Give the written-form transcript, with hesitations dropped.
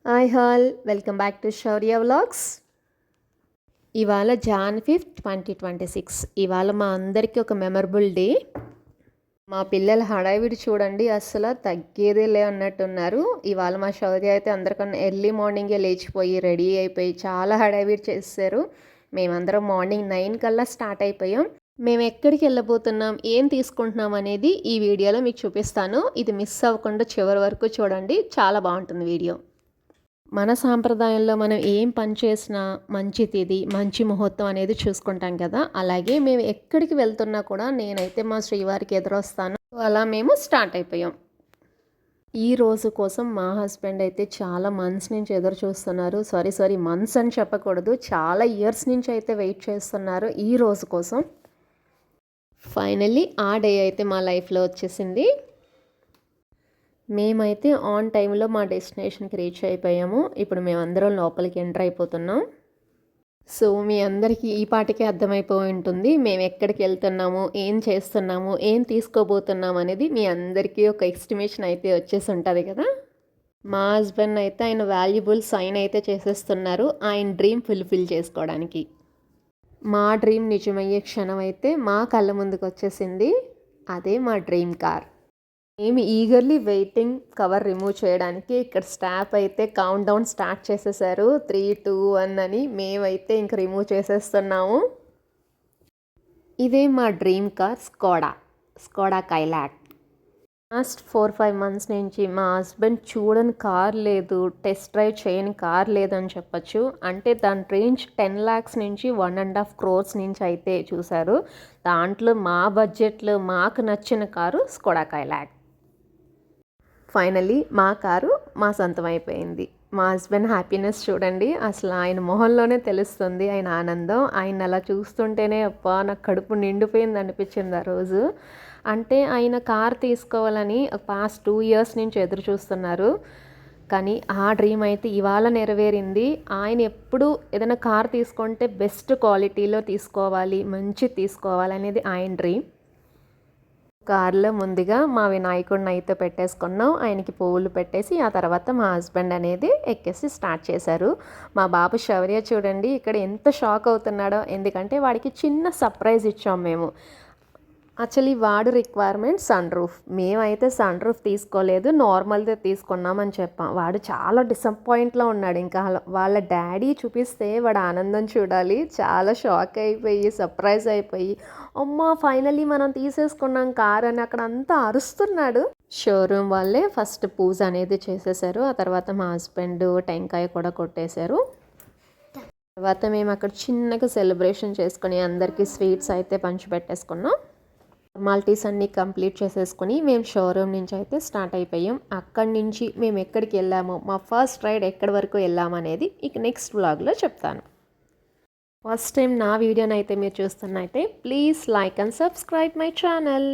Hi hall welcome back to Shaurya vlogs. ఇవాళ John 5th 2026. ఇవాళ మా అందరికీ ఒక మెమరబుల్ డే. మా పిల్లల హడావిడి చూడండి, అస్సలు తగ్గేదే లే అన్నట్టున్నారు. ఇవాళ మా శౌర్య అయితే అందరికన్నా ఎర్లీ మార్నింగే లేచిపోయి రెడీ అయిపోయి చాలా హడావిడి చేశారు. మేమందరం మార్నింగ్ 9 కల్లా స్టార్ట్ అయిపోయాం. మేము ఎక్కడికి వెళ్ళబోతున్నాం, ఏం తీసుకుంటున్నాం అనేది ఈ వీడియోలో మీకు చూపిస్తాను. ఇది మిస్ అవ్వకుండా చివరి వరకు చూడండి, చాలా బాగుంటుంది వీడియో. మన సాంప్రదాయంలో మనం ఏం పని చేసినా మంచి తిథి, మంచి ముహూర్తం అనేది చూసుకుంటాం కదా. అలాగే మేము ఎక్కడికి వెళ్తున్నా కూడా నేనైతే మా శ్రీవారికి ఎదురొస్తాను. అలా మేము స్టార్ట్ అయిపోయాం. ఈ రోజు కోసం మా హస్బెండ్ అయితే చాలా మంత్స్ నుంచి ఎదురు చూస్తున్నారు. సారీ మంత్స్ అని చెప్పకూడదు, చాలా ఇయర్స్ నుంచి అయితే వెయిట్ చేస్తున్నారు ఈ రోజు కోసం. ఫైనల్లీ ఆ డే అయితే మా లైఫ్లో వచ్చేసింది. మేమైతే ఆన్ టైంలో మా డెస్టినేషన్కి రీచ్ అయిపోయాము. ఇప్పుడు మేమందరం లోపలికి ఎంటర్ అయిపోతున్నాం. సో మీ అందరికీ ఈ పాటికే అర్థమైపోయి ఉంటుంది మేము ఎక్కడికి వెళ్తున్నాము, ఏం చేస్తున్నాము, ఏం తీసుకోబోతున్నాము అనేది మీ అందరికీ ఒక ఎస్టిమేషన్ అయితే వచ్చేసి ఉంటుంది కదా. మా హస్బెండ్ అయితే ఆయన వాల్యుబుల్ సైన్ అయితే చేసేస్తున్నారు ఆయన డ్రీమ్ ఫుల్ఫిల్ చేసుకోవడానికి. మా డ్రీమ్ నిజమయ్యే క్షణం అయితే మా కళ్ళ ముందుకు వచ్చేసింది. అదే మా డ్రీమ్ కార్. మేము ఈగర్లీ వెయిటింగ్ కవర్ రిమూవ్ చేయడానికి. ఇక్కడ స్టాఫ్ అయితే కౌంట్ డౌన్ స్టార్ట్ చేసేసారు, 3, 2, 1 అని. మేమైతే ఇంక రిమూవ్ చేసేస్తున్నాము. ఇదే మా dream car, Skoda Kylaq. Last 4-5 months నుంచి మా హస్బెండ్ చూడని కార్ లేదు, టెస్ట్ డ్రైవ్ చేయని కార్ లేదని చెప్పచ్చు. అంటే దాని రేంజ్ 10 lakhs నుంచి 1.5 crores నుంచి అయితే చూశారు. దాంట్లో మా బడ్జెట్లో మాకు నచ్చిన కారు స్కోడా కైలాక్. ఫైనల్లీ మా కారు మా సొంతం అయిపోయింది. మా హస్బెండ్ హ్యాపీనెస్ చూడండి, అసలు ఆయన మొహంలోనే తెలుస్తుంది ఆయన ఆనందం. ఆయన అలా చూస్తుంటేనే అబ్బా నాకు కడుపు నిండిపోయింది అనిపించింది ఆ రోజు. అంటే ఆయన కార్ తీసుకోవాలని పాస్ట్ 2 years నుంచి ఎదురు చూస్తున్నారు. కానీ ఆ డ్రీమ్ అయితే ఇవాళ నెరవేరింది. ఆయన ఎప్పుడు ఏదైనా కార్ తీసుకుంటే బెస్ట్ క్వాలిటీలో తీసుకోవాలి, మంచి తీసుకోవాలి అనేది ఆయన డ్రీమ్. కార్లో ముందుగా మా వినాయకుడిని అయితే పెట్టేసుకున్నాం. ఆయనకి పువ్వులు పెట్టేసి ఆ తర్వాత మా హస్బెండ్ అనేది ఎక్కేసి స్టార్ట్ చేశారు. మా బాబు శౌర్య చూడండి ఇక్కడ ఎంత షాక్ అవుతున్నాడో, ఎందుకంటే వాడికి చిన్న సర్ప్రైజ్ ఇచ్చాం మేము. యాక్చువల్లీ వాడు రిక్వైర్మెంట్ సన్ రూఫ్. మేమైతే సన్ రూఫ్ తీసుకోలేదు, నార్మల్దే తీసుకున్నామని చెప్పాం. వాడు చాలా డిసప్పాయింట్లో ఉన్నాడు. ఇంకా వాళ్ళ డాడీ చూపిస్తే వాడు ఆనందం చూడాలి. చాలా షాక్ అయిపోయి సర్ప్రైజ్ అయిపోయి అమ్మ ఫైనల్లీ మనం తీసేసుకున్నాం కార్ అని అక్కడ అంతా అరుస్తున్నాడు. షోరూమ్ వాళ్ళే ఫస్ట్ పూజ అనేది చేసేసారు. ఆ తర్వాత మా హస్బెండ్ టెంకాయ కూడా కొట్టేశారు. తర్వాత మేము అక్కడ చిన్నగా సెలబ్రేషన్ చేసుకుని అందరికీ స్వీట్స్ అయితే పంచిపెట్టేసుకున్నాం. ఫార్మాలిటీస్ అన్నీ కంప్లీట్ చేసేసుకొని మేము షోరూమ్ నుంచి అయితే స్టార్ట్ అయిపోయాం. అక్కడి నుంచి మేము ఎక్కడికి వెళ్ళామో, మా ఫస్ట్ రైడ్ ఎక్కడి వరకు వెళ్ళామనేది ఇక నెక్స్ట్ వ్లాగ్లో చెప్తాను. ఫస్ట్ టైం నా వీడియోని అయితే మీరు చూస్తున్నట్టే please like and subscribe my channel.